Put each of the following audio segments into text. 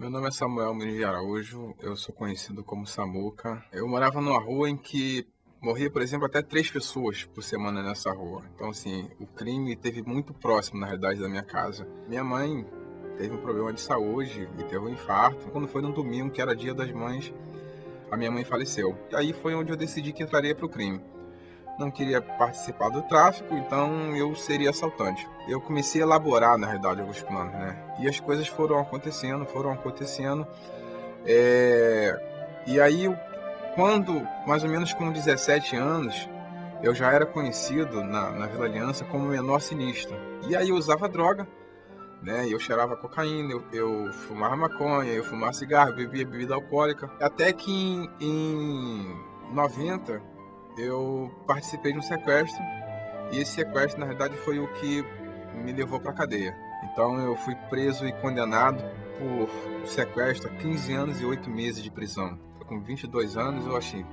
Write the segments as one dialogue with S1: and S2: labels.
S1: Meu nome é Samuel Muniz de Araújo, eu sou conhecido como Samuca. Eu morava numa rua em que morria, por exemplo, até 3 pessoas por semana nessa rua. Então, assim, o crime esteve muito próximo, na realidade, da minha casa. Minha mãe teve um problema de saúde e teve um infarto. Quando foi no domingo, que era Dia das Mães, a minha mãe faleceu. E aí foi onde eu decidi que entraria para o crime. Não queria participar do tráfico, então eu seria assaltante. Eu comecei a elaborar, na realidade, alguns planos, né? E as coisas foram acontecendo, foram acontecendo. E aí, quando, mais ou menos com 17 anos, eu já era conhecido na Vila Aliança como menor sinistro. E aí eu usava droga, né? Eu cheirava cocaína, eu fumava maconha, eu fumava cigarro, eu bebia bebida alcoólica. Até que em 90 eu participei de um sequestro. E esse sequestro, na verdade, foi o que me levou para a cadeia. Então eu fui preso e condenado por sequestro a 15 anos e 8 meses de prisão. Com 22 anos eu achei,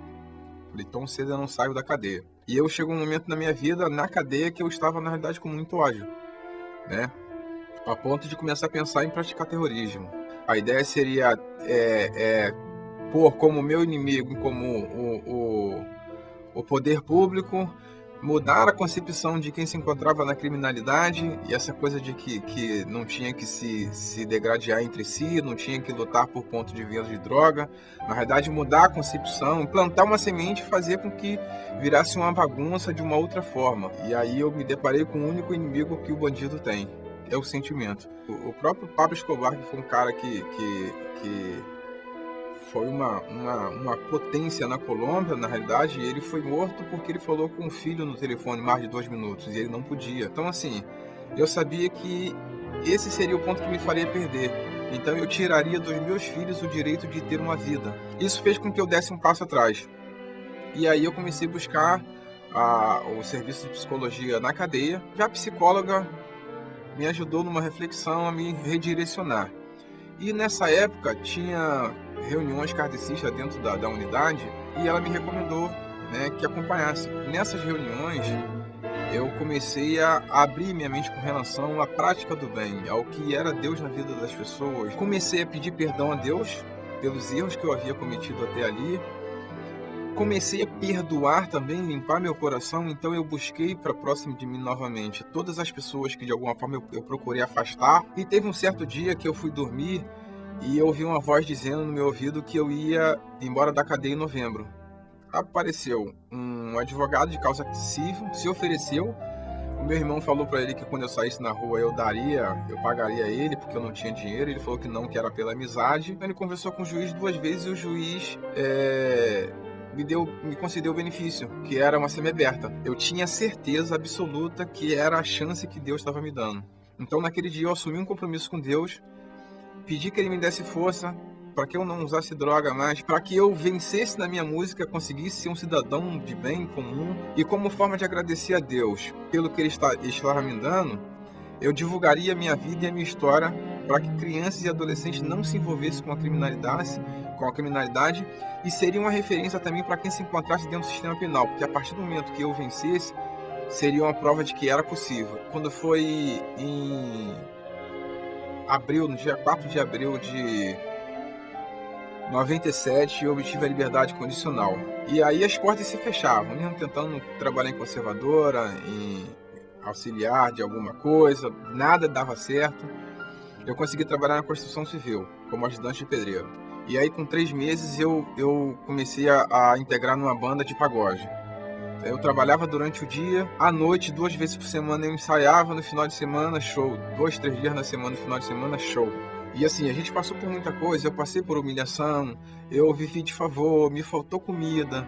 S1: falei, tão cedo eu não saio da cadeia. E eu chegou um momento na minha vida, na cadeia, que eu estava, na realidade, com muito ódio, né? A ponto de começar a pensar em praticar terrorismo. A ideia seria pôr como meu inimigo, como o poder público, mudar a concepção de quem se encontrava na criminalidade e essa coisa de que não tinha que se degradar entre si, não tinha que lutar por ponto de venda de droga. Na verdade, mudar a concepção, plantar uma semente e fazer com que virasse uma bagunça de uma outra forma. E aí eu me deparei com o único inimigo que o bandido tem, é o sentimento. O próprio Pablo Escobar, que foi um cara que foi uma potência na Colômbia, na realidade, e ele foi morto porque ele falou com o filho no telefone mais de 2 minutos e ele não podia. Então, assim, eu sabia que esse seria o ponto que me faria perder. Então, eu tiraria dos meus filhos o direito de ter uma vida. Isso fez com que eu desse um passo atrás. E aí eu comecei a buscar o serviço de psicologia na cadeia. Já a psicóloga me ajudou numa reflexão a me redirecionar. E nessa época tinha reuniões kardecistas dentro da unidade e ela me recomendou, né, que acompanhasse. Nessas reuniões eu comecei a abrir minha mente com relação à prática do bem, ao que era Deus na vida das pessoas. Comecei a pedir perdão a Deus pelos erros que eu havia cometido até ali. Comecei a perdoar também, limpar meu coração, então eu busquei para próximo de mim novamente todas as pessoas que de alguma forma eu procurei afastar. E teve um certo dia que eu fui dormir e eu ouvi uma voz dizendo no meu ouvido que eu ia embora da cadeia em novembro. Apareceu um advogado de causa civil, se ofereceu. O meu irmão falou para ele que quando eu saísse na rua eu pagaria ele porque eu não tinha dinheiro. Ele falou que não, que era pela amizade. Ele conversou com o juiz 2 vezes e o juiz me concedeu o benefício, que era uma semiaberta. Eu tinha certeza absoluta que era a chance que Deus estava me dando. Então naquele dia eu assumi um compromisso com Deus. Pedi que ele me desse força para que eu não usasse droga mais, para que eu vencesse na minha música, conseguisse ser um cidadão de bem comum. E como forma de agradecer a Deus pelo que ele estava me dando, eu divulgaria a minha vida e a minha história para que crianças e adolescentes não se envolvessem com a criminalidade e seria uma referência também para quem se encontrasse dentro do sistema penal, porque a partir do momento que eu vencesse, seria uma prova de que era possível. Quando foi em abril, no dia 4 de abril de 97, eu obtive a liberdade condicional. E aí as portas se fechavam, mesmo tentando trabalhar em conservadora, em auxiliar de alguma coisa, nada dava certo. Eu consegui trabalhar na construção civil, como ajudante de pedreiro. E aí com 3 meses eu comecei a integrar numa banda de pagode. Eu trabalhava durante o dia, à noite, 2 vezes por semana eu ensaiava, no final de semana, show. 2, 3 dias na semana, no final de semana, show. E assim, a gente passou por muita coisa, eu passei por humilhação, eu vivi de favor, me faltou comida.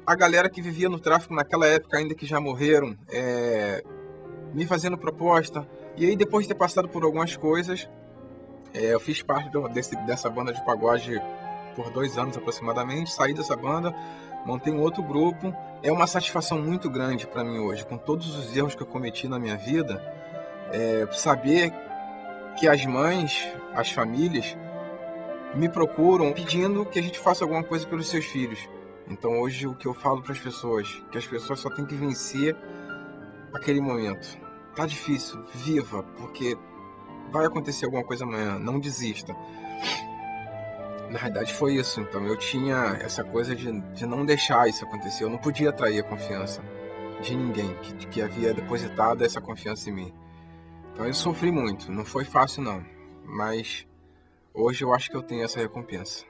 S1: A galera que vivia no tráfico naquela época, ainda que já morreram, me fazendo proposta. E aí, depois de ter passado por algumas coisas, eu fiz parte dessa banda de pagode por 2 anos aproximadamente, saí dessa banda, montei um outro grupo. É uma satisfação muito grande para mim hoje, com todos os erros que eu cometi na minha vida, saber que as mães, as famílias, me procuram pedindo que a gente faça alguma coisa pelos seus filhos. Então hoje o que eu falo para as pessoas, que as pessoas só têm que vencer aquele momento. Tá difícil, viva, porque vai acontecer alguma coisa amanhã, não desista. Na realidade foi isso, então eu tinha essa coisa de não deixar isso acontecer, eu não podia trair a confiança de ninguém que havia depositado essa confiança em mim. Então eu sofri muito, não foi fácil não, mas hoje eu acho que eu tenho essa recompensa.